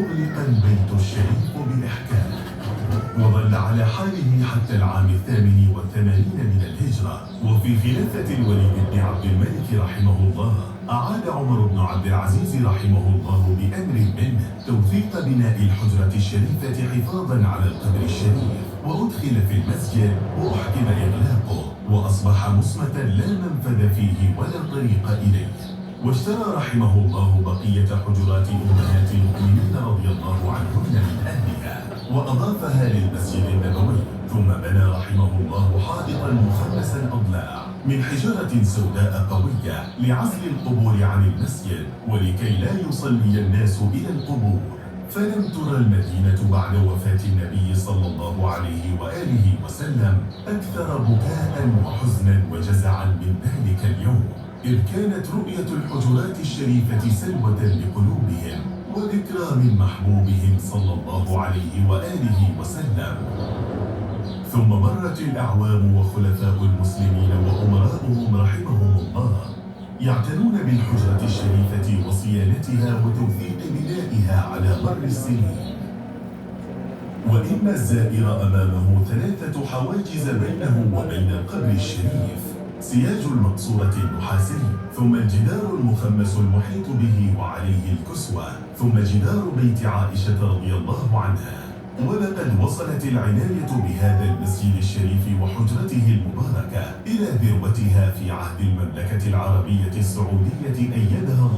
أغلق البيت الشريف بإحكام، وظل على حاله حتى العام 88 من الهجرة. وفي خلافة الوليد بن عبد الملك رحمه الله، أعاد عمر بن عبد العزيز رحمه الله بأمر منه توثيق بناء الحجرة الشريفة حفاظا على القبر الشريف، وأدخل في المسجد وأحكم إغلاقه، وأصبح مصمتا لا منفذ فيه ولا طريق إليه. واشترى رحمه الله بقية حجرات أمهات المؤمنين رضي الله عنهن من أهلها، وأضافها للمسجد النبوي، ثم بنى رحمه الله حائطا مخمسا أضلاع من حجارة سوداء قوية لعزل القبور عن المسجد، ولكي لا يصلي الناس إلى القبور. فلم ترى المدينة بعد وفاة النبي صلى الله عليه وآله وسلم أكثر بكاء وحزنا وجزعا من ذلك اليوم، إذ كانت رؤية الحجرات الشريفة سلوة لقلوبهم وذكرى من محبوبهم صلى الله عليه وآله وسلم. ثم مرت الأعوام وخلفاء المسلمين وأمراؤهم رحمهم الله يعتنون بالحجرة الشريفة وصيانتها وتوثيق بنائها على مر السنين. وإن الزائر أمامه 3 حواجز بينه وبين القبر الشريف: سياج المقصورة النحاسي، ثم الجدار المخمس المحيط به وعليه الكسوة، ثم جدار بيت عائشة رضي الله عنها. ولقد وصلت العناية بهذا المسجد الشريف وحجرته المباركة إلى ذروتها في عهد المملكة العربية السعودية أيدها الله.